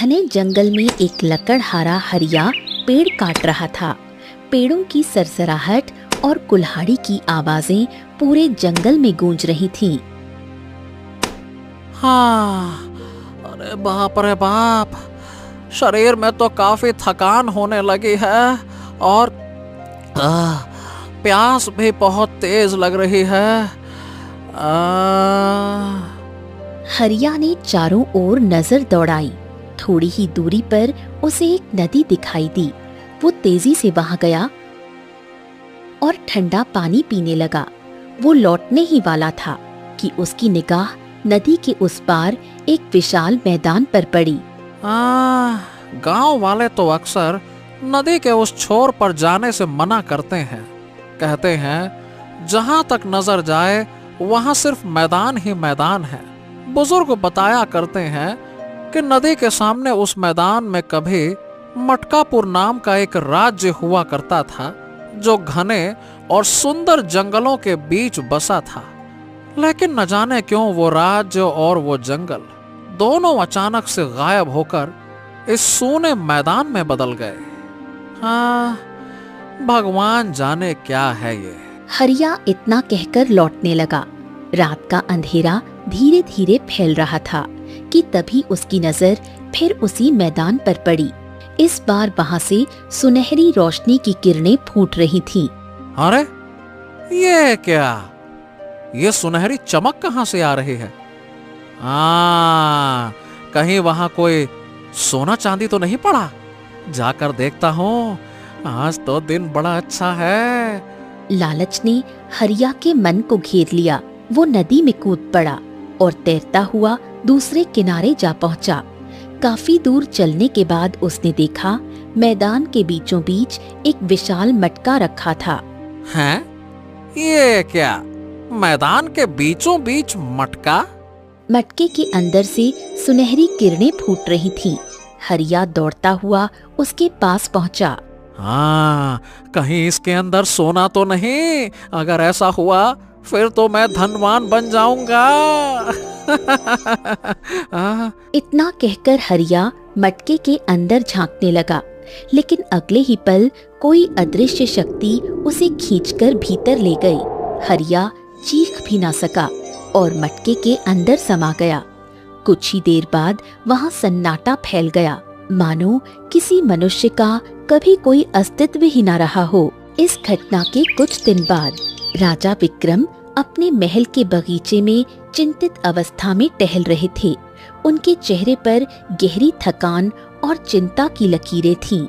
घने जंगल में एक लकड़हारा हरिया पेड़ काट रहा था। पेड़ों की सरसराहट और कुल्हाड़ी की आवाजें पूरे जंगल में गूंज रही थीं। हाँ, अरे बाप रे बाप, शरीर में तो काफी थकान होने लगी है और प्यास भी बहुत तेज लग रही है। हरिया ने चारों ओर नजर दौड़ाई। थोड़ी ही दूरी पर उसे एक नदी दिखाई दी। वो तेजी से वहां गया और ठंडा पानी पीने लगा। वो लौटने ही वाला था कि उसकी निगाह नदी के उस पार एक विशाल मैदान पर पड़ी। गांव वाले तो अक्सर नदी के उस छोर पर जाने से मना करते हैं। कहते हैं जहां तक नजर जाए वहां सिर्फ मैदान ही मैदान है। बुजुर्ग बताया करते हैं कि नदी के सामने उस मैदान में कभी मटकापुर नाम का एक राज्य हुआ करता था, जो घने और सुंदर जंगलों के बीच बसा था। लेकिन न जाने क्यों वो राज्य और वो जंगल दोनों अचानक से गायब होकर इस सूने मैदान में बदल गए। हाँ, भगवान जाने क्या है ये। हरिया इतना कहकर लौटने लगा। रात का अंधेरा धीरे धीरे फैल रहा था कि तभी उसकी नजर फिर उसी मैदान पर पड़ी। इस बार वहां से सुनहरी रोशनी की किरणें फूट रही थीं। अरे ये क्या, ये सुनहरी चमक कहां से आ रही है? कहीं वहां कोई सोना चांदी तो नहीं पड़ा? जाकर देखता हूँ, आज तो दिन बड़ा अच्छा है। लालच ने हरिया के मन को घेर लिया। वो नदी में कूद पड़ा और तैरता हुआ दूसरे किनारे जा पहुंचा। काफी दूर चलने के बाद उसने देखा मैदान के बीचों बीच एक विशाल मटका रखा था। हैं? ये क्या, मैदान के बीचों बीच मटका? मटके के अंदर से सुनहरी किरणें फूट रही थीं। हरिया दौड़ता हुआ उसके पास पहुंचा। कहीं इसके अंदर सोना तो नहीं? अगर ऐसा हुआ फिर तो मैं धनवान बन जाऊंगा। इतना कहकर हरिया मटके के अंदर झांकने लगा, लेकिन अगले ही पल कोई अदृश्य शक्ति उसे खींचकर भीतर ले गई। हरिया चीख भी ना सका और मटके के अंदर समा गया। कुछ ही देर बाद वहां सन्नाटा फैल गया, मानो किसी मनुष्य का कभी कोई अस्तित्व ही न रहा हो। इस घटना के कुछ दिन बाद राजा विक्रम अपने महल के बगीचे में चिंतित अवस्था में टहल रहे थे। उनके चेहरे पर गहरी थकान और चिंता की लकीरें थीं।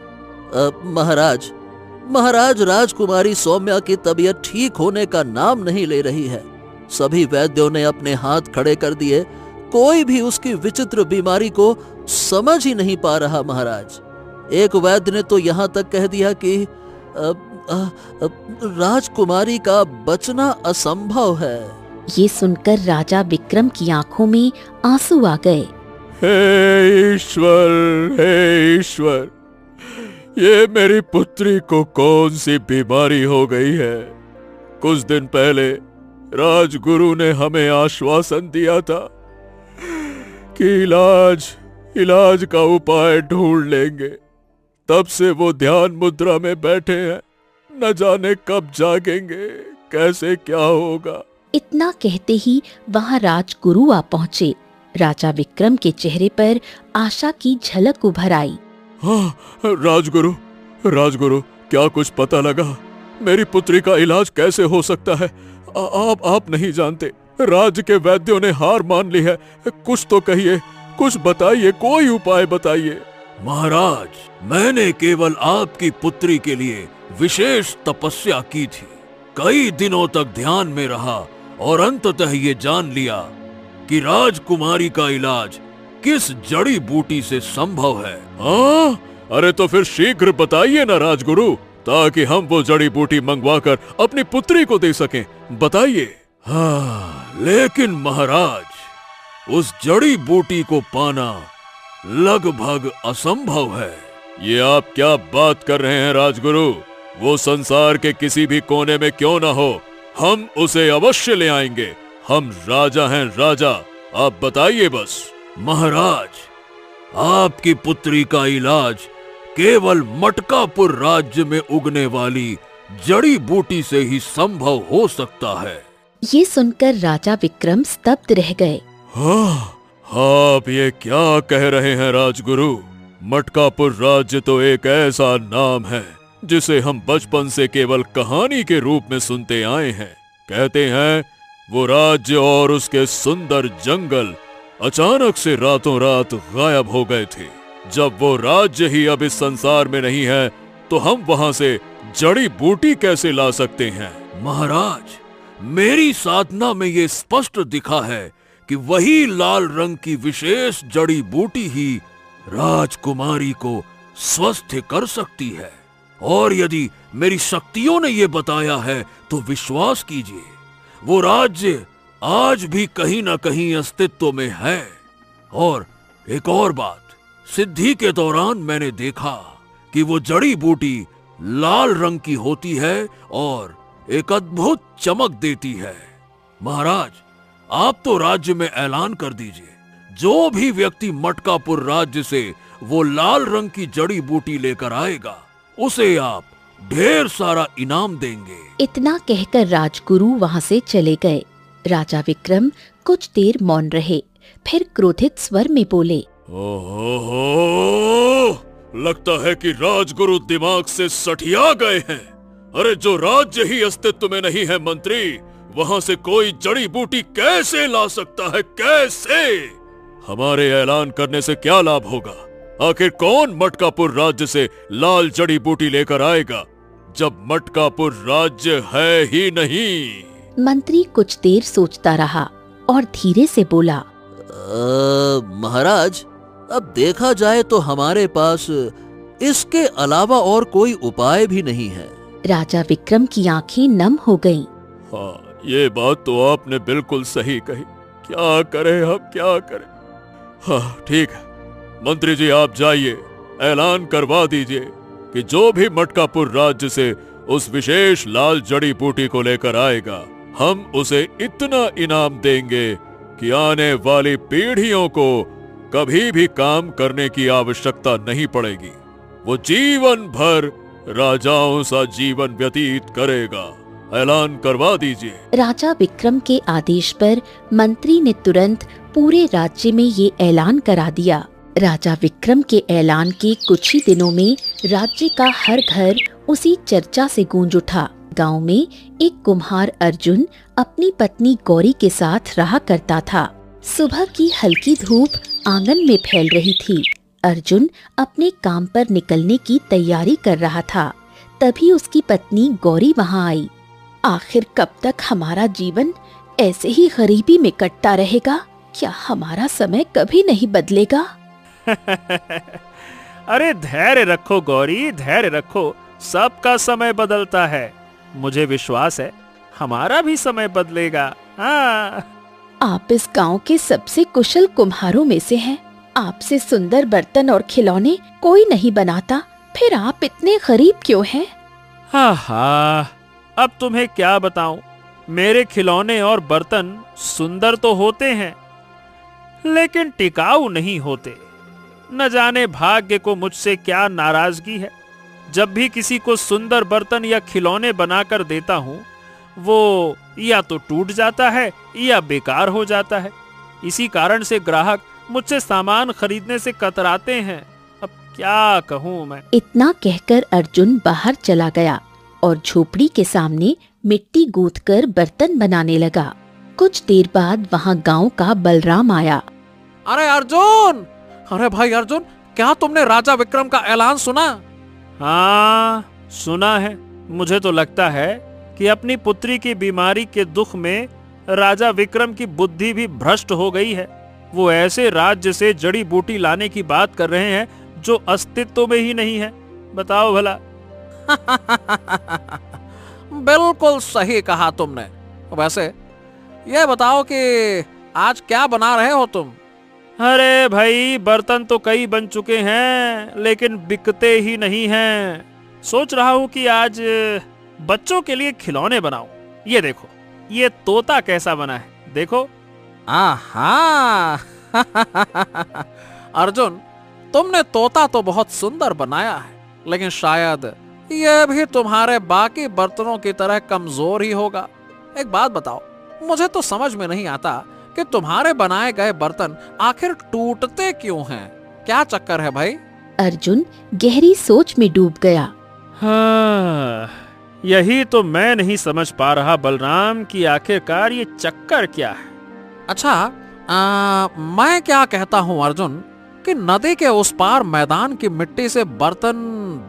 महाराज, राजकुमारी सौम्या की तबीयत ठीक होने का नाम नहीं ले रही है। सभी वैद्यों ने अपने हाथ खड़े कर दिए, कोई भी उसकी विचित्र बीमारी को समझ ही नहीं पा रहा। महाराज, एक वैद्य ने तो यहाँ तक कह दिया कि राजकुमारी का बचना असंभव है। ये सुनकर राजा विक्रम की आंखों में आंसू आ गए। हे ईश्वर, ये मेरी पुत्री को कौन सी बीमारी हो गई है? कुछ दिन पहले राजगुरु ने हमें आश्वासन दिया था कि इलाज का उपाय ढूंढ लेंगे। तब से वो ध्यान मुद्रा में बैठे हैं, न जाने कब जागेंगे, कैसे क्या होगा। इतना कहते ही वहां राजगुरु आ पहुंचे। राजा विक्रम के चेहरे पर आशा की झलक उभर आई। हाँ, राजगुरु, क्या कुछ पता लगा? मेरी पुत्री का इलाज कैसे हो सकता है? आप नहीं जानते, राज्य के वैद्यों ने हार मान ली है। कुछ तो कहिए, कुछ बताइए, कोई उपाय बताइए। महाराज, मैंने केवल आपकी पुत्री के लिए विशेष तपस्या की थी। कई दिनों तक ध्यान में रहा और अंततः ये जान लिया कि राजकुमारी का इलाज किस जड़ी बूटी से संभव है। अरे तो फिर शीघ्र बताइए ना राजगुरु, ताकि हम वो जड़ी बूटी मंगवाकर अपनी पुत्री को दे सकें। बताइए। लेकिन महाराज, उस जड़ी बूटी को पाना लगभग असंभव है। ये आप क्या बात कर रहे हैं राजगुरु? वो संसार के किसी भी कोने में क्यों ना हो, हम उसे अवश्य ले आएंगे। हम राजा हैं, राजा। आप बताइए बस। महाराज, आपकी पुत्री का इलाज केवल मटकापुर राज्य में उगने वाली जड़ी बूटी से ही संभव हो सकता है। ये सुनकर राजा विक्रम स्तब्ध रह गए। हाँ, आप ये क्या कह रहे हैं राजगुरु? मटकापुर राज्य तो एक ऐसा नाम है जिसे हम बचपन से केवल कहानी के रूप में सुनते आए हैं। कहते हैं वो राज्य और उसके सुंदर जंगल अचानक से रातों रात गायब हो गए थे। जब वो राज्य ही अब इस संसार में नहीं है तो हम वहां से जड़ी बूटी कैसे ला सकते हैं? महाराज, मेरी साधना में ये स्पष्ट दिखा है कि वही लाल रंग की विशेष जड़ी बूटी ही राजकुमारी को स्वस्थ कर सकती है। और यदि मेरी शक्तियों ने ये बताया है तो विश्वास कीजिए, वो राज्य आज भी कहीं ना कहीं अस्तित्व में है। और एक और बात, सिद्धि के दौरान मैंने देखा कि वो जड़ी बूटी लाल रंग की होती है और एक अद्भुत चमक देती है। महाराज, आप तो राज्य में ऐलान कर दीजिए, जो भी व्यक्ति मटकापुर राज्य से वो लाल रंग की जड़ी बूटी लेकर आएगा उसे आप ढेर सारा इनाम देंगे। इतना कहकर राजगुरु वहां से चले गए। राजा विक्रम कुछ देर मौन रहे, फिर क्रोधित स्वर में बोले, ओहो, लगता है कि राजगुरु दिमाग से सठिया गए हैं। अरे जो राज्य ही अस्तित्व में नहीं है मंत्री, वहां से कोई जड़ी बूटी कैसे ला सकता है? कैसे? हमारे ऐलान करने से क्या लाभ होगा? आखिर कौन मटकापुर राज्य से लाल जड़ी बूटी लेकर आएगा जब मटकापुर राज्य है ही नहीं? मंत्री कुछ देर सोचता रहा और धीरे से बोला, महाराज, अब देखा जाए तो हमारे पास इसके अलावा और कोई उपाय भी नहीं है। राजा विक्रम की आंखें नम हो गईं। हाँ, ये बात तो आपने बिल्कुल सही कही। क्या करें हम, क्या करें? हाँ, ठीक है मंत्री जी, आप जाइए, ऐलान करवा दीजिए कि जो भी मटकापुर राज्य से उस विशेष लाल जड़ी बूटी को लेकर आएगा, हम उसे इतना इनाम देंगे कि आने वाली पीढ़ियों को कभी भी काम करने की आवश्यकता नहीं पड़ेगी। वो जीवन भर राजाओं सा जीवन व्यतीत करेगा। ऐलान करवा दीजिए। राजा विक्रम के आदेश पर मंत्री ने तुरंत पूरे राज्य में ये ऐलान करा दिया। राजा विक्रम के ऐलान के कुछ ही दिनों में राज्य का हर घर उसी चर्चा से गूंज उठा। गांव में एक कुम्हार अर्जुन अपनी पत्नी गौरी के साथ रहा करता था। सुबह की हल्की धूप आंगन में फैल रही थी। अर्जुन अपने काम पर निकलने की तैयारी कर रहा था। तभी उसकी पत्नी गौरी वहां आई। आखिर कब तक हमारा जीवन ऐसे ही गरीबी में कटता रहेगा? क्या हमारा समय कभी नहीं बदलेगा? अरे धैर्य रखो गौरी, धैर्य रखो। सबका समय बदलता है। मुझे विश्वास है हमारा भी समय बदलेगा। हाँ। आप इस गांव के सबसे कुशल कुम्हारों में से हैं। आपसे सुंदर बर्तन और खिलौने कोई नहीं बनाता, फिर आप इतने गरीब क्यों हैं? हाँ, अब तुम्हें क्या बताऊं। मेरे खिलौने और बर्तन सुंदर तो होते हैं लेकिन टिकाऊ नहीं होते। न जाने भाग्य को मुझसे क्या नाराजगी है। जब भी किसी को सुंदर बर्तन या खिलौने बनाकर देता हूँ, वो या तो टूट जाता है या बेकार हो जाता है। इसी कारण से ग्राहक मुझसे सामान खरीदने से कतराते हैं। अब क्या कहूँ मैं। इतना कहकर अर्जुन बाहर चला गया और झोपड़ी के सामने मिट्टी गूंथकर बर्तन बनाने लगा। कुछ देर बाद वहाँ गांव का बलराम आया। अरे अर्जुन, अरे भाई अर्जुन, क्या तुमने राजा विक्रम का ऐलान सुना? हाँ, सुना है। मुझे तो लगता है कि अपनी पुत्री की बीमारी के दुख में राजा विक्रम की बुद्धि भी भ्रष्ट हो गई है। वो ऐसे राज्य से जड़ी बूटी लाने की बात कर रहे हैं जो अस्तित्व में ही नहीं है। बताओ भला। बिल्कुल सही कहा तुमने। वैसे ये बताओ कि आज क्या बना रहे हो तुम? अरे भाई, बर्तन तो कई बन चुके हैं लेकिन बिकते ही नहीं हैं। सोच रहा हूँ कि आज बच्चों के लिए खिलौने बनाऊं। ये देखो, ये तोता कैसा बना है, देखो। आहा। अर्जुन, तुमने तोता तो बहुत सुंदर बनाया है, लेकिन शायद यह भी तुम्हारे बाकी बर्तनों की तरह कमजोर ही होगा। एक बात बताओ, मुझे तो समझ में नहीं आता कि तुम्हारे बनाए गए बर्तन आखिर टूटते क्यों हैं? क्या चक्कर है भाई? अर्जुन गहरी सोच में डूब गया। हाँ, यही तो मैं नहीं समझ पा रहा बलराम कि आखिरकार ये चक्कर क्या है। अच्छा, मैं क्या कहता हूँ अर्जुन कि नदी के उस पार मैदान की मिट्टी से बर्तन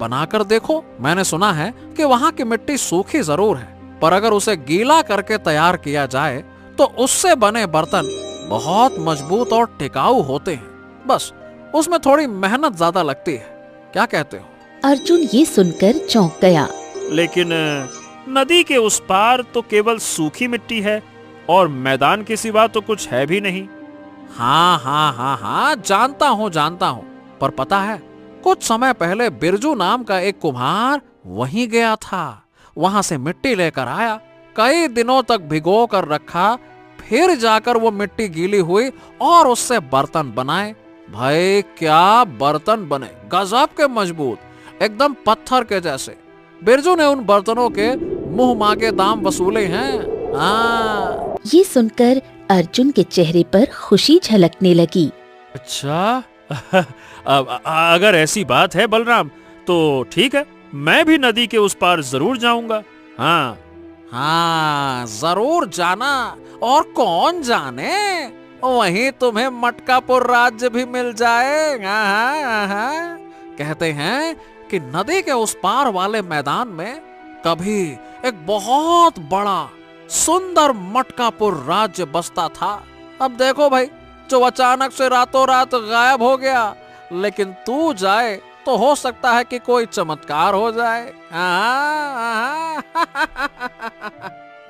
बनाकर देखो। मैंने सुना है कि वहाँ की मिट्टी सूखी जरूर है, पर अगर उसे गीला करके तैयार किया जाए तो उससे बने बर्तन बहुत मजबूत और टिकाऊ होते हैं। बस उसमें थोड़ी मेहनत ज्यादा लगती है। क्या कहते हो? अर्जुन ये सुनकर चौंक गया। लेकिन नदी के उस पार तो केवल सूखी मिट्टी है और मैदान के सिवा तो कुछ है भी नहीं। हाँ हाँ हाँ हाँ, जानता हूँ, पर पता है, कुछ समय पहले बिरजू नाम का एक कुम्हार वहीं गया था। वहां से मिट्टी लेकर आया, कई दिनों तक भिगो कर रखा, फिर जाकर वो मिट्टी गीली हुई और उससे बर्तन बनाए। भाई क्या बर्तन बने, गजब के मजबूत, एकदम पत्थर के जैसे। बिरजू ने उन बर्तनों के मुंह मांगे दाम वसूले हैं। हाँ। ये सुनकर अर्जुन के चेहरे पर खुशी झलकने लगी। अच्छा, अगर ऐसी बात है बलराम तो ठीक है, मैं भी नदी के उस पार जरूर जाऊंगा। हाँ हाँ, जरूर जाना, और कौन जाने वहीं तुम्हें मटकापुर राज्य भी मिल जाए। हाँ। कहते हैं कि नदी के उस पार वाले मैदान में कभी एक बहुत बड़ा सुंदर मटकापुर राज्य बसता था। अब देखो भाई, जो अचानक से रातों रात गायब हो गया, लेकिन तू जाए तो हो सकता है कि कोई चमत्कार हो जाए।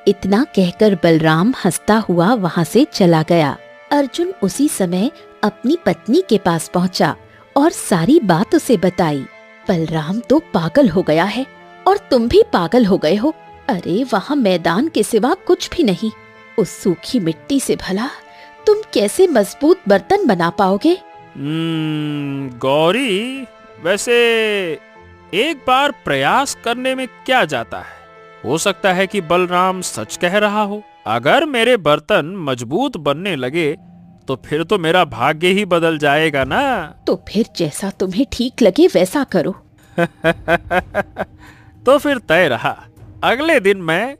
इतना कहकर बलराम हंसता हुआ वहां से चला गया। अर्जुन उसी समय अपनी पत्नी के पास पहुंचा और सारी बात उसे बताई। बलराम तो पागल हो गया है और तुम भी पागल हो गए हो। अरे वहाँ मैदान के सिवा कुछ भी नहीं, उस सूखी मिट्टी से भला तुम कैसे मजबूत बर्तन बना पाओगे? गौरी, वैसे एक बार प्रयास करने में क्या जाता है? हो सकता है कि बलराम सच कह रहा हो। अगर मेरे बर्तन मजबूत बनने लगे तो फिर तो मेरा भाग्य ही बदल जाएगा ना। तो फिर जैसा तुम्हें ठीक लगे वैसा करो। तो फिर तय रहा, अगले दिन मैं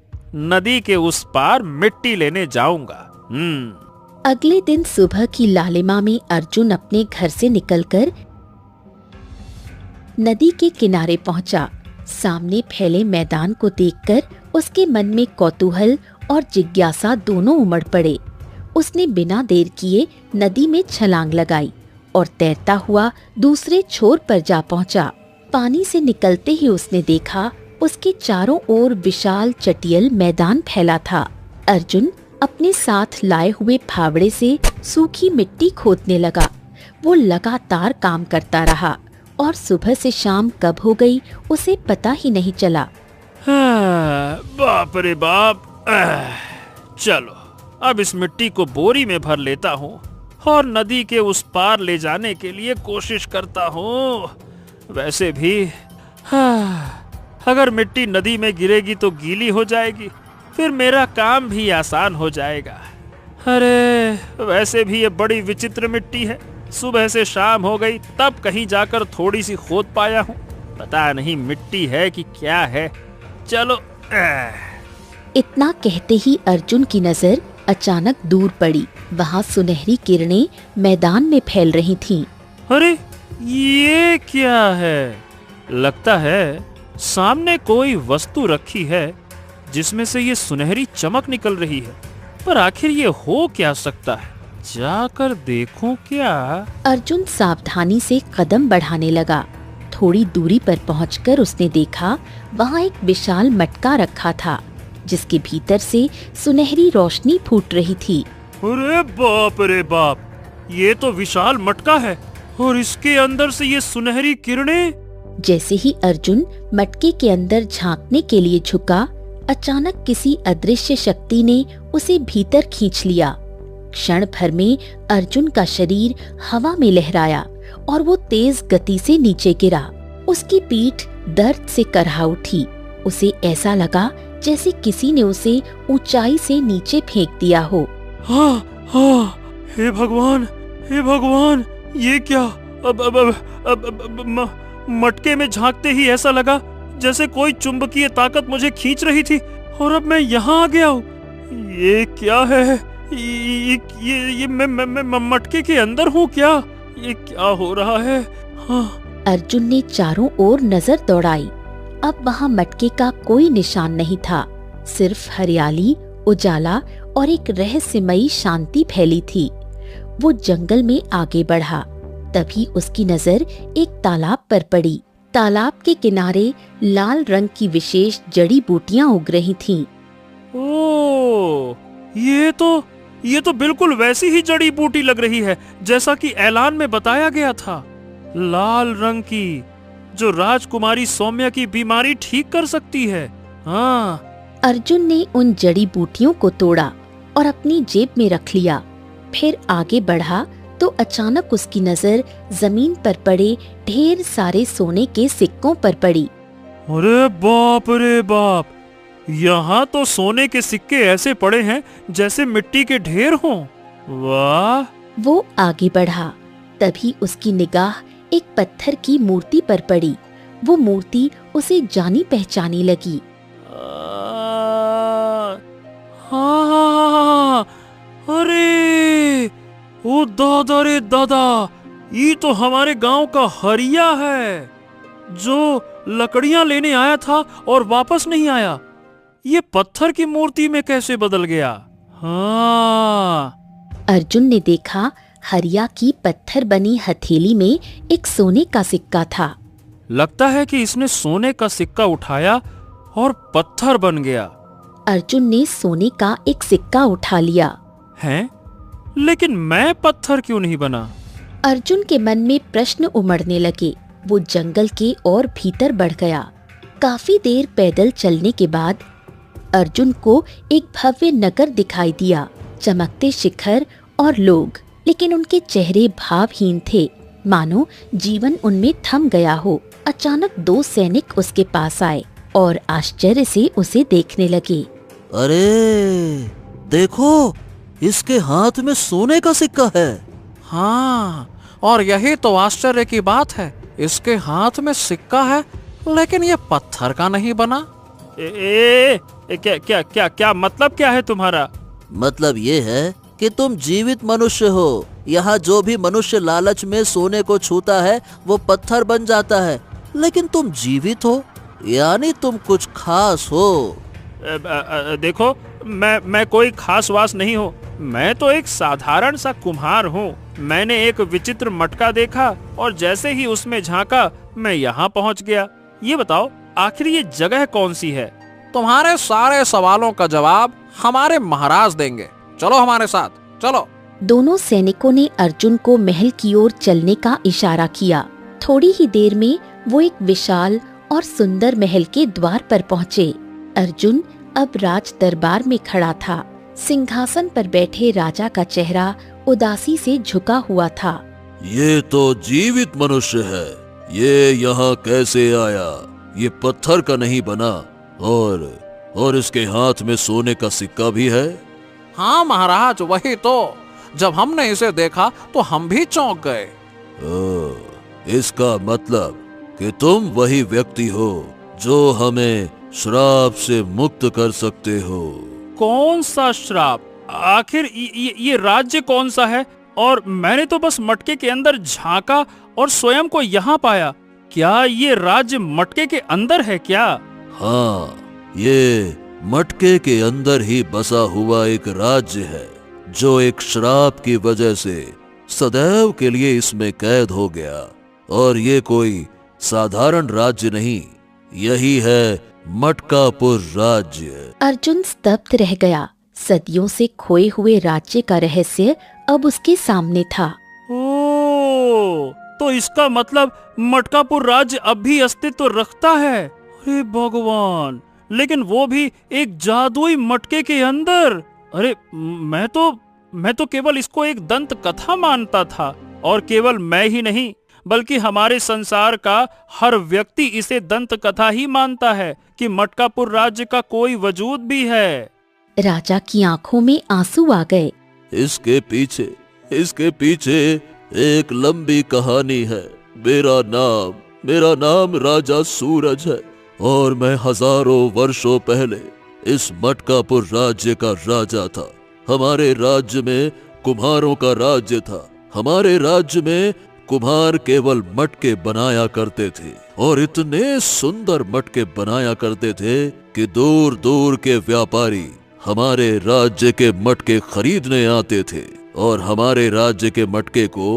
नदी के उस पार मिट्टी लेने जाऊंगा। अगले दिन सुबह की लालिमा में अर्जुन अपने घर से निकलकर नदी के किनारे पहुंचा। सामने फैले मैदान को देखकर उसके मन में कौतूहल और जिज्ञासा दोनों उमड़ पड़े। उसने बिना देर किए नदी में छलांग लगाई और तैरता हुआ दूसरे छोर पर जा पहुंचा। पानी से निकलते ही उसने देखा उसके चारों ओर विशाल चटियल मैदान फैला था। अर्जुन अपने साथ लाए हुए फावड़े से सूखी मिट्टी खोदने लगा। वो लगातार काम करता रहा और सुबह से शाम कब हो गई उसे पता ही नहीं चला। बाप रे बाप, चलो अब इस मिट्टी को बोरी में भर लेता हूँ और नदी के उस पार ले जाने के लिए कोशिश करता हूँ। वैसे भी अगर मिट्टी नदी में गिरेगी तो गीली हो जाएगी, फिर मेरा काम भी आसान हो जाएगा। अरे वैसे भी ये बड़ी विचित्र मिट्टी है, सुबह से शाम हो गई तब कहीं जाकर थोड़ी सी खोद पाया हूँ। पता नहीं मिट्टी है कि क्या है। चलो। इतना कहते ही अर्जुन की नजर अचानक दूर पड़ी। वहाँ सुनहरी किरणें मैदान में फैल रही थीं। अरे ये क्या है? लगता है सामने कोई वस्तु रखी है जिसमें से ये सुनहरी चमक निकल रही है, पर आखिर ये हो क्या सकता है? जाकर देखूं क्या? अर्जुन सावधानी से कदम बढ़ाने लगा। थोड़ी दूरी पर पहुंचकर उसने देखा वहाँ एक विशाल मटका रखा था जिसके भीतर से सुनहरी रोशनी फूट रही थी। अरे बाप रे बाप, ये तो विशाल मटका है और इसके अंदर से ये सुनहरी किरणें। जैसे ही अर्जुन मटके के अंदर झांकने के लिए झुका, अचानक किसी अदृश्य शक्ति ने उसे भीतर खींच लिया। क्षण भर में अर्जुन का शरीर हवा में लहराया और वो तेज गति से नीचे गिरा। उसकी पीठ दर्द से करहा उठी। उसे ऐसा लगा जैसे किसी ने उसे ऊंचाई से नीचे फेंक दिया हो। हाँ हाँ, हे भगवान, ये क्या? अब मटके में झांकते ही ऐसा लगा जैसे कोई चुंबकीय ताकत मुझे खींच रही थी, और अब मैं यहाँ आ गया हूँ। ये क्या है? ये मैं मटके के अंदर हूँ क्या? ये क्या हो रहा है? हाँ। अर्जुन ने चारों ओर नजर दौड़ाई। अब वहाँ मटके का कोई निशान नहीं था, सिर्फ हरियाली, उजाला और एक रहस्यमयी शांति फैली थी। वो जंगल में आगे बढ़ा। तभी उसकी नजर एक तालाब पर पड़ी। तालाब के किनारे लाल रंग की विशेष जड़ी बूटियां उग रही थीं। ओह, ये तो बिल्कुल वैसी ही जड़ी बूटी लग रही है जैसा कि ऐलान में बताया गया था। लाल रंग की, जो राजकुमारी सौम्या की बीमारी ठीक कर सकती है। हाँ। अर्जुन ने उन जड़ी बूटियों को तोड़ा और अपनी जेब में रख लिया। फिर आगे बढ़ा तो अचानक उसकी नजर जमीन पर पड़े ढेर सारे सोने के सिक्कों पर पड़ी। अरे बाप रे बाप, यहाँ तो सोने के सिक्के ऐसे पड़े हैं जैसे मिट्टी के ढेर हों। वाह। वो आगे बढ़ा। तभी उसकी निगाह एक पत्थर की मूर्ति पर पड़ी। वो मूर्ति उसे जानी पहचानी लगी। हाँ, अरे ओ दादा रे दादा, ये तो हमारे गांव का हरिया है जो लकड़ियां लेने आया था और वापस नहीं आया। ये पत्थर की मूर्ति में कैसे बदल गया? हाँ। अर्जुन ने देखा हरिया की पत्थर बनी हथेली में एक सोने का सिक्का था। लगता है कि इसने सोने का सिक्का उठाया और पत्थर बन गया। अर्जुन ने सोने का एक सिक्का उठा लिया। हैं? लेकिन मैं पत्थर क्यों नहीं बना? अर्जुन के मन में प्रश्न उमड़ने लगे। वो जंगल के और भीतर बढ़ गया। काफी देर पैदल चलने के बाद अर्जुन को एक भव्य नगर दिखाई दिया। चमकते शिखर और लोग, लेकिन उनके चेहरे भावहीन थे, मानो जीवन उनमें थम गया हो। अचानक दो सैनिक उसके पास आए और आश्चर्य से उसे देखने लगे। अरे देखो, इसके हाथ में सोने का सिक्का है। हाँ, और यही तो आश्चर्य की बात है। इसके हाथ में सिक्का है लेकिन ये पत्थर का नहीं बना। क्या मतलब क्या है तुम्हारा? मतलब ये है कि तुम जीवित मनुष्य हो। यहाँ जो भी मनुष्य लालच में सोने को छूता है वो पत्थर बन जाता है, लेकिन तुम जीवित हो, यानी तुम कुछ खास हो। देखो, मैं कोई खास वास नहीं हूँ। मैं तो एक साधारण सा कुम्हार हूँ। मैंने एक विचित्र मटका देखा और जैसे ही उसमें झांका मैं यहाँ पहुँच गया। ये बताओ, आखिर ये जगह कौन सी है? तुम्हारे सारे सवालों का जवाब हमारे महाराज देंगे। चलो हमारे साथ, चलो। दोनों सैनिकों ने अर्जुन को महल की ओर चलने का इशारा किया। थोड़ी ही देर में वो एक विशाल और सुंदर महल के द्वार पर पहुँचे। अर्जुन अब राज दरबार में खड़ा था। सिंहासन पर बैठे राजा का चेहरा उदासी से झुका हुआ था। ये तो जीवित मनुष्य है। ये यहाँ कैसे आया? ये पत्थर का नहीं बना, और इसके हाथ में सोने का सिक्का भी है। हाँ महाराज, वही तो। जब हमने इसे देखा तो हम भी चौंक गए। इसका मतलब कि तुम वही व्यक्ति हो जो हमें श्राप से मुक्त कर सकते हो। कौन सा श्राप? आखिर ये राज्य कौन सा है? और मैंने तो बस मटके के अंदर झांका और स्वयं को यहाँ पाया। क्या ये राज्य मटके के अंदर है क्या? हाँ, ये मटके के अंदर ही बसा हुआ एक राज्य है जो एक श्राप की वजह से सदैव के लिए इसमें कैद हो गया। और ये कोई साधारण राज्य नहीं, यही है मटकापुर राज्य। अर्जुन स्तब्ध रह गया। सदियों से खोए हुए राज्य का रहस्य अब उसके सामने था। ओह, तो इसका मतलब मटकापुर राज्य अब भी अस्तित्व रखता है। अरे भगवान, लेकिन वो भी एक जादुई मटके के अंदर। अरे मैं तो केवल इसको एक दंत कथा मानता था। और केवल मैं ही नहीं बल्कि हमारे संसार का हर व्यक्ति इसे दंत कथा ही मानता है कि मटकापुर राज्य का कोई वजूद भी है। राजा की आंखों में आंसू आ गए। इसके पीछे एक लंबी कहानी है। मेरा नाम राजा सूरज है और मैं हजारों वर्षों पहले इस मटकापुर राज्य का राजा था। हमारे राज्य में कुम्हारों का राज्य था। हमारे राज्य में कुम्हार केवल मटके बनाया करते थे और इतने सुंदर मटके बनाया करते थे कि दूर दूर के व्यापारी हमारे राज्य के मटके खरीदने आते थे और हमारे राज्य के मटके को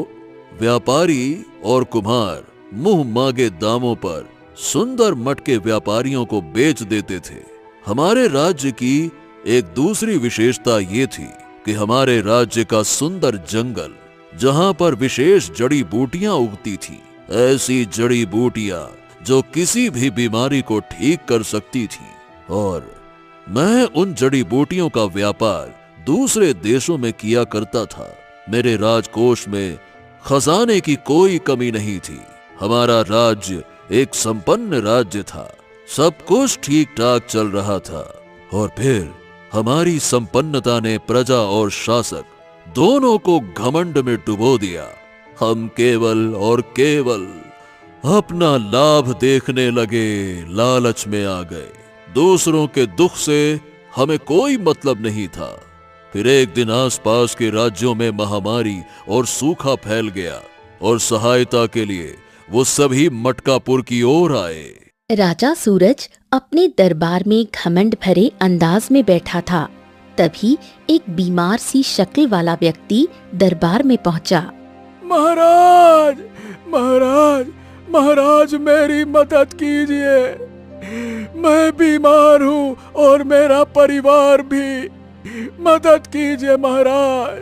व्यापारी और कुम्हार मुंह मांगे दामों पर सुंदर मटके व्यापारियों को बेच देते थे। हमारे राज्य की एक दूसरी विशेषता ये थी कि हमारे राज्य का सुंदर जंगल, जहां पर विशेष जड़ी बूटियां उगती थी, ऐसी जड़ी बूटियां जो किसी भी बीमारी को ठीक कर सकती थी, और मैं उन जड़ी बूटियों का व्यापार दूसरे देशों में किया करता था। मेरे राजकोष में खजाने की कोई कमी नहीं थी। हमारा राज्य एक संपन्न राज्य था। सब कुछ ठीक ठाक चल रहा था और फिर हमारी संपन्नता ने प्रजा और शासक दोनों को घमंड में डुबो दिया। हम केवल और केवल अपना लाभ देखने लगे, लालच में आ गए। दूसरों के दुख से हमें कोई मतलब नहीं था। फिर एक दिन आसपास के राज्यों में महामारी और सूखा फैल गया और सहायता के लिए वो सभी मटकापुर की ओर आए। राजा सूरज अपने दरबार में घमंड भरे अंदाज में बैठा था। तभी एक बीमार सी शक्ल वाला व्यक्ति दरबार में पहुंचा। महाराज, महाराज, महाराज, मेरी मदद कीजिए। मैं बीमार हूँ और मेरा परिवार भी। मदद कीजिए महाराज।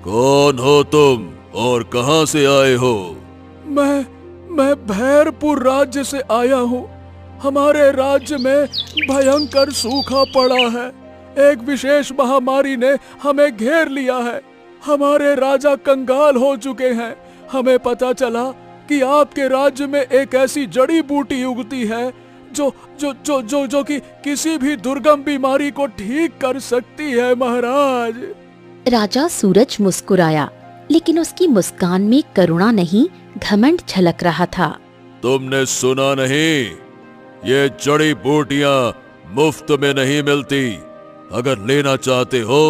कौन हो तुम और कहां से आए हो? मैं भैरपुर राज्य से आया हूँ। हमारे राज्य में भयंकर सूखा पड़ा है। एक विशेष महामारी ने हमें घेर लिया है। हमारे राजा कंगाल हो चुके हैं। हमें पता चला कि आपके राज्य में एक ऐसी जड़ी बूटी उगती है जो कि किसी भी दुर्गम बीमारी को ठीक कर सकती है महाराज। राजा सूरज मुस्कुराया, लेकिन उसकी मुस्कान में करुणा नहीं, घमंड झलक रहा था। तुमने सुना नहीं? ये जड़ी बूटियां मुफ्त में नहीं मिलती। अगर लेना चाहते हो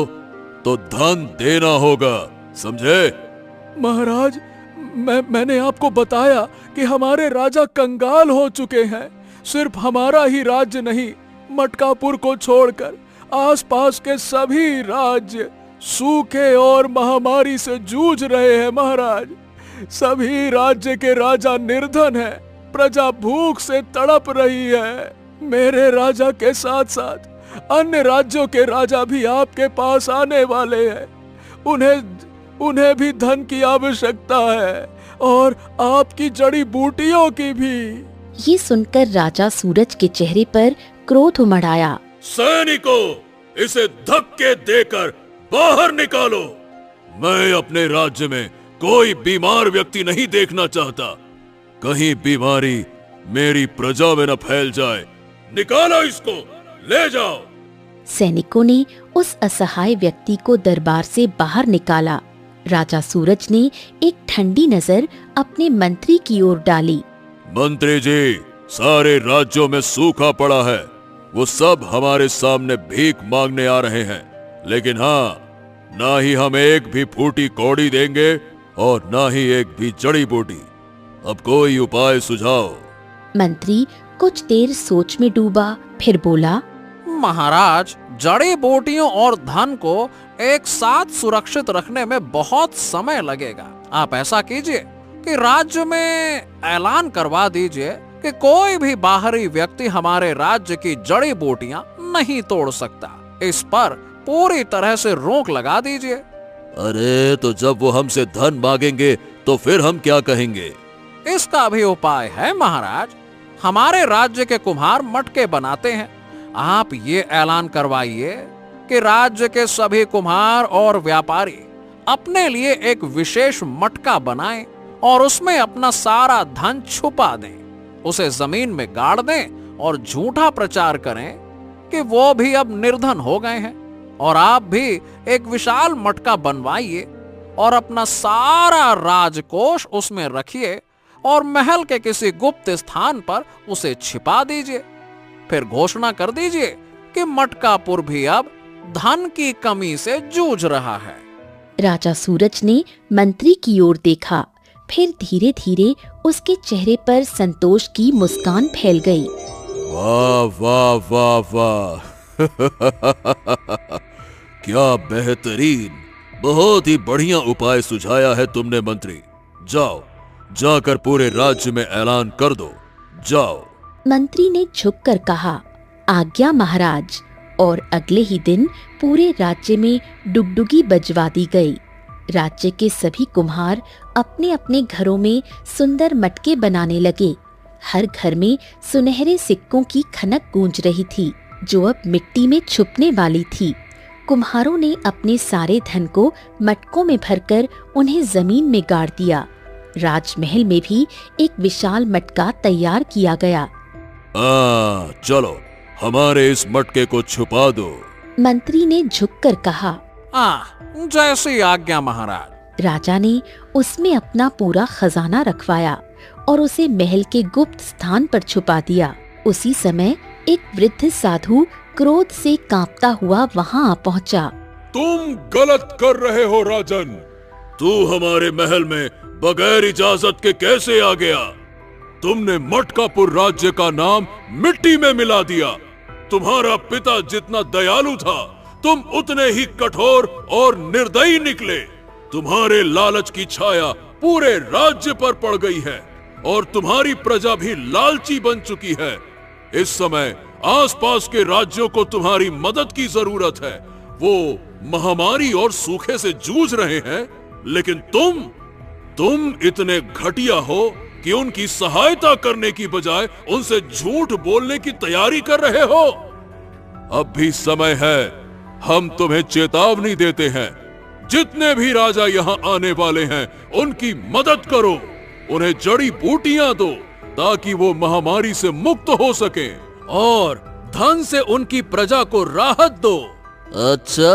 तो धन देना होगा, समझे? महाराज, मैंने आपको बताया कि हमारे राजा कंगाल हो चुके हैं। सिर्फ हमारा ही राज्य नहीं, मटकापुर को छोड़कर आसपास के सभी राज्य सूखे और महामारी से जूझ रहे हैं महाराज। सभी राज्य के राजा निर्धन हैं, प्रजा भूख से तड़प रही है। मेरे राजा के साथ साथ अन्य राज्यों के राजा भी आपके पास आने वाले हैं। उन्हें भी धन की आवश्यकता है और आपकी जड़ी बूटियों की भी। ये सुनकर राजा सूरज के चेहरे पर क्रोध उमड़ आया। सैनिकों, इसे धक्के देकर बाहर निकालो। मैं अपने राज्य में कोई बीमार व्यक्ति नहीं देखना चाहता। कहीं बीमारी मेरी प्रजा में न फैल जाए। निकालो इसको, ले जाओ। सैनिकों ने उस असहाय व्यक्ति को दरबार से बाहर निकाला। राजा सूरज ने एक ठंडी नजर अपने मंत्री की ओर डाली। मंत्री जी, सारे राज्यों में सूखा पड़ा है। वो सब हमारे सामने भीख मांगने आ रहे हैं, लेकिन हाँ, ना ही हम एक भी फूटी कौड़ी देंगे और ना ही एक भी जड़ी बूटी। अब कोई उपाय सुझाओ। मंत्री कुछ देर सोच में डूबा, फिर बोला, महाराज, जड़ी बूटियों और धन को एक साथ सुरक्षित रखने में बहुत समय लगेगा। आप ऐसा कीजिए कि राज्य में ऐलान करवा दीजिए कि कोई भी बाहरी व्यक्ति हमारे राज्य की जड़ी बूटियां नहीं तोड़ सकता। इस पर पूरी तरह से रोक लगा दीजिए। अरे, तो जब वो हमसे धन मांगेंगे तो फिर हम क्या कहेंगे? इसका भी उपाय है महाराज। हमारे राज्य के कुम्हार मटके बनाते हैं। आप ये ऐलान करवाइए कि राज्य के सभी कुम्हार और व्यापारी अपने लिए एक विशेष मटका बनाएं और उसमें अपना सारा धन छुपा दें, उसे जमीन में गाड़ दें और झूठा प्रचार करें कि वो भी अब निर्धन हो गए हैं, और आप भी एक विशाल मटका बनवाइए और अपना सारा राजकोष उसमें रखिए और महल के किसी गुप्त स्थान पर उसे छिपा दीजिए। फिर घोषणा कर दीजिए कि मटकापुर भी अब धन की कमी से जूझ रहा है। राजा सूरज ने मंत्री की ओर देखा, फिर धीरे धीरे उसके चेहरे पर संतोष की मुस्कान फैल गई। वाह वाह वाह वाह क्या बेहतरीन, बहुत ही बढ़िया उपाय सुझाया है तुमने मंत्री। जाओ, जाकर पूरे राज्य में ऐलान कर दो, जाओ। मंत्री ने झुककर कहा, आज्ञा महाराज। और अगले ही दिन पूरे राज्य में डुगडुगी बजवा दी गई। राज्य के सभी कुम्हार अपने अपने घरों में सुंदर मटके बनाने लगे। हर घर में सुनहरे सिक्कों की खनक गूंज रही थी, जो अब मिट्टी में छुपने वाली थी। कुम्हारों ने अपने सारे धन को मटकों में भरकर उन्हें जमीन में गाड़ दिया। राजमहल में भी एक विशाल मटका तैयार किया गया। चलो, हमारे इस मटके को छुपा दो। मंत्री ने झुककर कहा, जैसी आज्ञा महाराज। राजा ने उसमें अपना पूरा खजाना रखवाया और उसे महल के गुप्त स्थान पर छुपा दिया। उसी समय एक वृद्ध साधु क्रोध से कांपता हुआ वहां आ पहुंचा। तुम गलत कर रहे हो राजन। तू हमारे महल में बगैर इजाजत के कैसे आ गया? तुमने मटकापुर राज्य का नाम मिट्टी में मिला दिया। तुम्हारा पिता जितना दयालु था, तुम उतने ही कठोर और निर्दयी निकले। तुम्हारे लालच की छाया पूरे राज्य पर पड़ गई है और तुम्हारी प्रजा भी लालची बन चुकी है। इस समय आसपास के राज्यों को तुम्हारी मदद की जरूरत है। वो महामारी और सूखे से जूझ रहे हैं, लेकिन तुम इतने घटिया हो कि उनकी सहायता करने की बजाय उनसे झूठ बोलने की तैयारी कर रहे हो। अब भी समय है, हम तुम्हें चेतावनी देते हैं। जितने भी राजा यहाँ आने वाले हैं, उनकी मदद करो, उन्हें जड़ी बूटियां दो ताकि वो महामारी से मुक्त हो सके और धन से उनकी प्रजा को राहत दो। अच्छा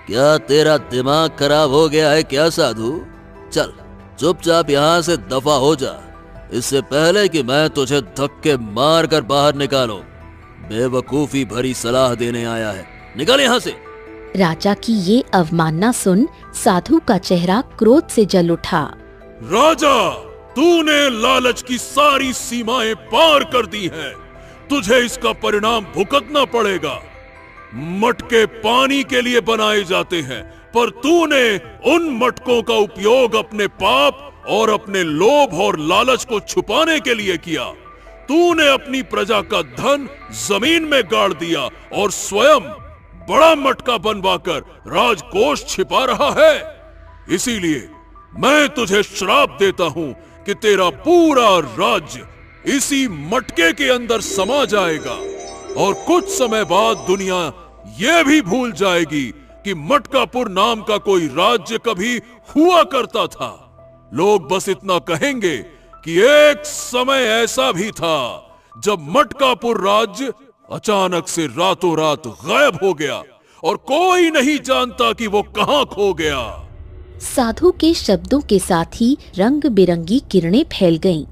क्या तेरा दिमाग खराब हो गया है क्या साधु? चल चुपचाप यहाँ से दफा हो जा, इससे पहले कि मैं तुझे धक्के मार कर बाहर निकालूं। बेवकूफी भरी सलाह देने आया है, निकल यहाँ से। राजा की ये अवमानना सुन साधु का चेहरा क्रोध से जल उठा। राजा, तूने लालच की सारी सीमाएं पार कर दी हैं। तुझे इसका परिणाम भुगतना पड़ेगा। मटके पानी के लिए बनाए जाते हैं, पर तूने उन मटकों का उपयोग अपने पाप और अपने लोभ और लालच को छुपाने के लिए किया। तूने अपनी प्रजा का धन जमीन में गाड़ दिया और स्वयं बड़ा मटका बनवाकर राजकोष छिपा रहा है। इसीलिए मैं तुझे श्राप देता हूं कि तेरा पूरा राज्य इसी मटके के अंदर समा जाएगा और कुछ समय बाद दुनिया यह भी भूल जाएगी कि मटकापुर नाम का कोई राज्य कभी हुआ करता था। लोग बस इतना कहेंगे कि एक समय ऐसा भी था जब मटकापुर राज्य अचानक से रातों रात गायब हो गया और कोई नहीं जानता कि वो कहां खो गया। साधु के शब्दों के साथ ही रंग बिरंगी किरणें फैल गईं।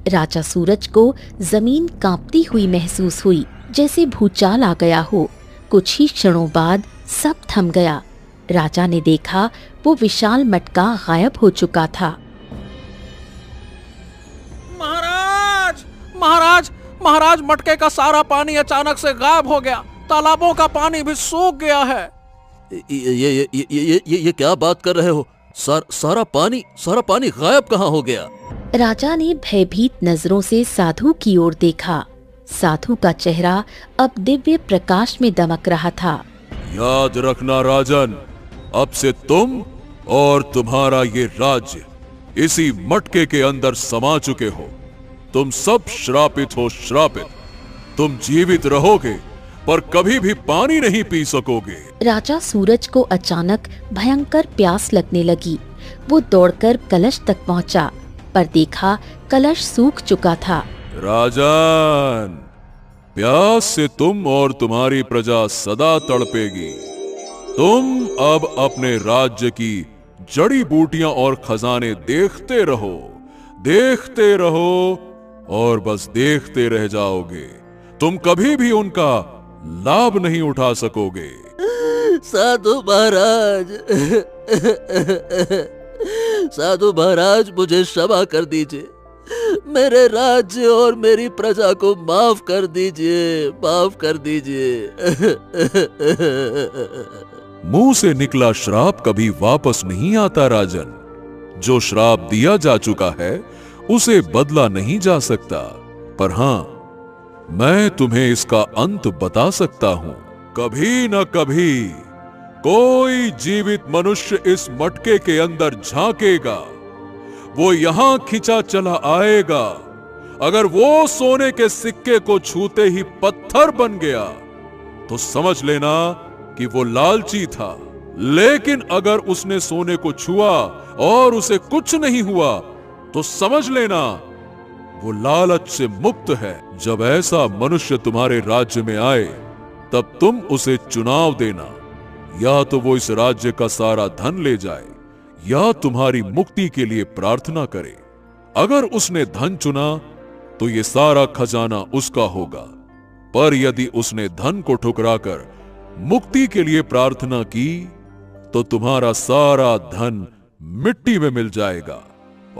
राजा सूरज को जमीन कांपती हुई महसूस हुई, जैसे भूचाल आ गया हो। कुछ ही क्षणों बाद सब थम गया। राजा ने देखा वो विशाल मटका गायब हो चुका था। महाराज, महाराज, महाराज, मटके का सारा पानी अचानक से गायब हो गया। तालाबों का पानी भी सूख गया है। ये क्या बात कर रहे हो? सारा पानी गायब कहाँ हो गया? राजा ने भयभीत नजरों से साधु की ओर देखा। साधु का चेहरा अब दिव्य प्रकाश में दमक रहा था। याद रखना राजन, अब से तुम और तुम्हारा ये राज्य इसी मटके के अंदर समा चुके हो। तुम सब श्रापित हो, श्रापित। तुम जीवित रहोगे पर कभी भी पानी नहीं पी सकोगे। राजा सूरज को अचानक भयंकर प्यास लगने लगी। वो दौड़कर कलश तक पहुंचा, पर देखा कलश सूख चुका था। राजन, प्यास से तुम और तुम्हारी प्रजा सदा तड़पेगी। तुम अब अपने राज्य की जड़ी बूटियां और खजाने देखते रहो और बस देखते रह जाओगे। तुम कभी भी उनका लाभ नहीं उठा सकोगे। साधु महाराज, साधु महाराज, मुझे क्षमा कर दीजिए। मेरे राज्य और मेरी प्रजा को माफ कर दीजिए, माफ कर दीजिए। मुंह से निकला श्राप कभी वापस नहीं आता राजन। जो श्राप दिया जा चुका है उसे बदला नहीं जा सकता। पर हां, मैं तुम्हें इसका अंत बता सकता हूं। कभी न कभी कोई जीवित मनुष्य इस मटके के अंदर झांकेगा। वो यहां खिंचा चला आएगा। अगर वो सोने के सिक्के को छूते ही पत्थर बन गया तो समझ लेना कि वो लालची था। लेकिन अगर उसने सोने को छुआ और उसे कुछ नहीं हुआ तो समझ लेना वो लालच से मुक्त है। जब ऐसा मनुष्य तुम्हारे राज्य में आए तब तुम उसे चुनाव देना। या तो वो इस राज्य का सारा धन ले जाए या तुम्हारी मुक्ति के लिए प्रार्थना करे। अगर उसने धन चुना तो ये सारा खजाना उसका होगा, पर यदि उसने धन को ठुकराकर मुक्ति के लिए प्रार्थना की तो तुम्हारा सारा धन मिट्टी में मिल जाएगा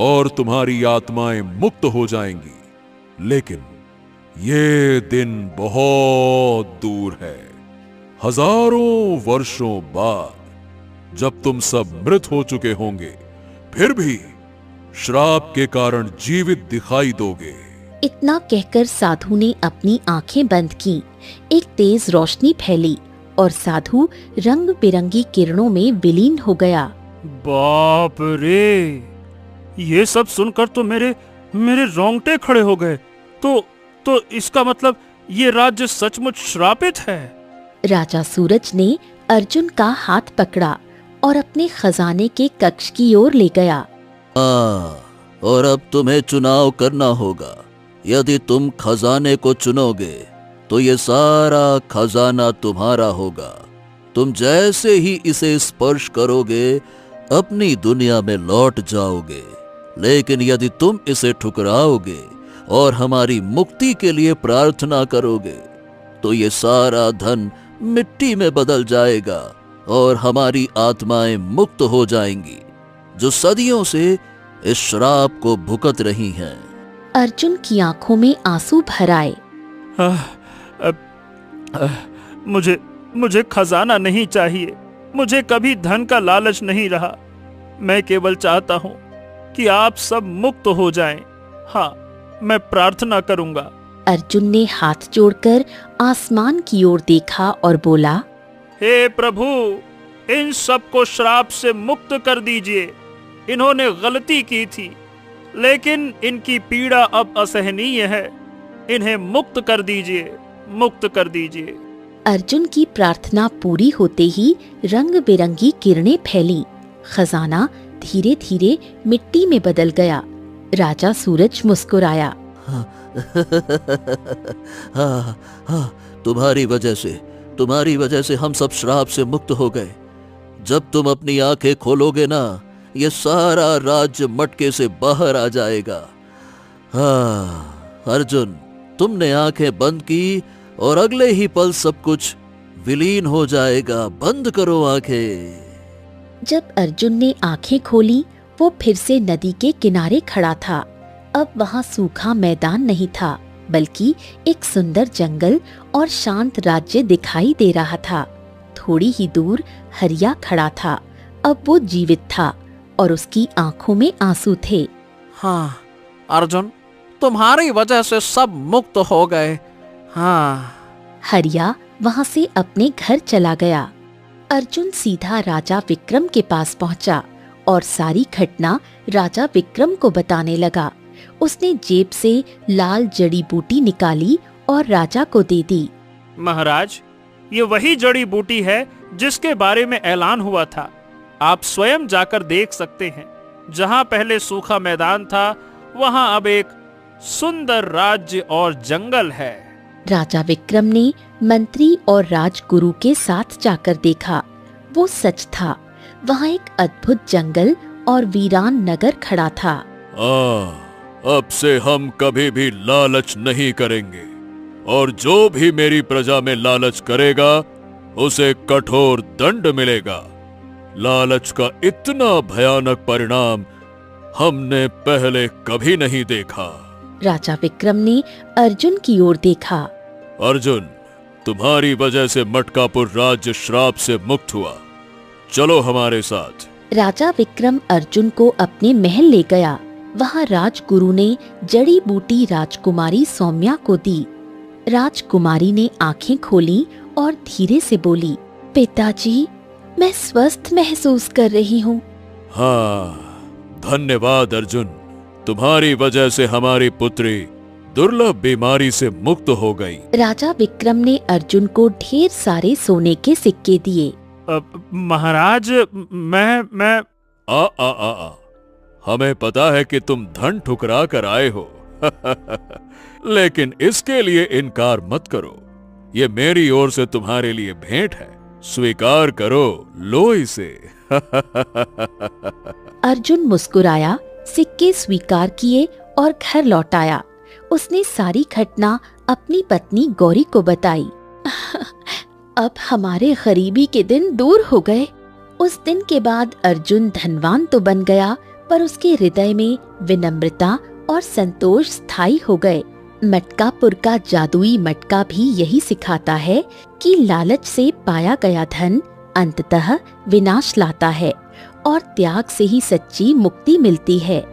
और तुम्हारी आत्माएं मुक्त हो जाएंगी। लेकिन ये दिन बहुत दूर है, हजारों वर्षों बाद, जब तुम सब मृत हो चुके होंगे, फिर भी श्राप के कारण जीवित दिखाई दोगे। इतना कहकर साधु ने अपनी आंखें बंद की। एक तेज रोशनी फैली और साधु रंग बिरंगी किरणों में विलीन हो गया। बाप रे, ये सब सुनकर तो मेरे रोंगटे खड़े हो गए। तो इसका मतलब ये राज्य सचमुच श्रापित है। राजा सूरज ने अर्जुन का हाथ पकड़ा और अपने खजाने के कक्ष की ओर ले गया। और अब तुम्हें चुनाव करना होगा। यदि तुम खजाने को चुनोगे तो ये सारा खजाना तुम्हारा होगा। तुम जैसे ही इसे स्पर्श करोगे अपनी दुनिया में लौट जाओगे। लेकिन यदि तुम इसे ठुकराओगे और हमारी मुक्ति के लिए प्रार्थना करोगे तो ये सारा धन मिट्टी में बदल जाएगा और हमारी आत्माएं मुक्त हो जाएंगी, जो सदियों से इस श्राप को भुगत रही हैं। अर्जुन की आंखों में आंसू भर आए। मुझे खजाना नहीं चाहिए। मुझे कभी धन का लालच नहीं रहा। मैं केवल चाहता हूँ कि आप सब मुक्त हो जाएं। हाँ, मैं प्रार्थना करूंगा। अर्जुन ने हाथ जोड़कर आसमान की ओर देखा और बोला, हे प्रभु, इन सबको श्राप से मुक्त कर दीजिए। इन्होंने गलती की थी, लेकिन इनकी पीड़ा अब असहनीय है। इन्हें मुक्त कर दीजिए, मुक्त कर दीजिए। अर्जुन की प्रार्थना पूरी होते ही रंग बिरंगी किरणें फैली। खजाना धीरे धीरे मिट्टी में बदल गया। राजा सूरज मुस्कुराया। तुम्हारी वजह से हम सब श्राप से मुक्त हो गए। जब तुम अपनी आंखें खोलोगे ना, ये सारा राज्य मटके से बाहर आ जाएगा। अर्जुन, तुमने आंखें बंद की और अगले ही पल सब कुछ विलीन हो जाएगा। बंद करो आंखें। जब अर्जुन ने आंखें खोली, वो फिर से नदी के किनारे खड़ा था। अब वहाँ सूखा मैदान नहीं था, बल्कि एक सुंदर जंगल और शांत राज्य दिखाई दे रहा था। थोड़ी ही दूर हरिया खड़ा था। अब वो जीवित था और उसकी आंखों में आंसू थे। हाँ अर्जुन, तुम्हारी वजह से सब मुक्त हो गए। हाँ। हरिया वहाँ से अपने घर चला गया। अर्जुन सीधा राजा विक्रम के पास पहुंचा और सारी घटना राजा विक्रम को बताने लगा। उसने जेब से लाल जड़ी बूटी निकाली और राजा को दे दी। महाराज, ये वही जड़ी बूटी है जिसके बारे में ऐलान हुआ था। आप स्वयं जाकर देख सकते हैं। जहां पहले सूखा मैदान था, वहां अब एक सुंदर राज्य और जंगल है। राजा विक्रम ने मंत्री और राजगुरु के साथ जाकर देखा। वो सच था। वहाँ एक अद्भुत जंगल और वीरान नगर खड़ा था। अब से हम कभी भी लालच नहीं करेंगे, और जो भी मेरी प्रजा में लालच करेगा उसे कठोर दंड मिलेगा। लालच का इतना भयानक परिणाम हमने पहले कभी नहीं देखा। राजा विक्रम ने अर्जुन की ओर देखा। अर्जुन, तुम्हारी वजह से मटकापुर राज्य श्राप से मुक्त हुआ। चलो हमारे साथ। राजा विक्रम अर्जुन को अपने महल ले गया। वहाँ राजगुरु ने जड़ी बूटी राजकुमारी सौम्या को दी। राजकुमारी ने आंखें खोली और धीरे से बोली, पिताजी, मैं स्वस्थ महसूस कर रही हूँ। हाँ, धन्यवाद अर्जुन। तुम्हारी वजह से हमारी पुत्री दुर्लभ बीमारी से मुक्त हो गई। राजा विक्रम ने अर्जुन को ढेर सारे सोने के सिक्के दिए। महाराज, मैं आ हमें पता है कि तुम धन ठुकरा कर आए हो लेकिन इसके लिए इनकार मत करो। ये मेरी ओर से तुम्हारे लिए भेंट है, स्वीकार करो, लो इसे अर्जुन मुस्कुराया, सिक्के स्वीकार किए और घर लौट आया। उसने सारी घटना अपनी पत्नी गौरी को बताई। अब हमारे गरीबी के दिन दूर हो गए। उस दिन के बाद अर्जुन धनवान तो बन गया, पर उसके हृदय में विनम्रता और संतोष स्थायी हो गए। मटकापुर का जादुई मटका भी यही सिखाता है कि लालच से पाया गया धन अंततः विनाश लाता है और त्याग से ही सच्ची मुक्ति मिलती है।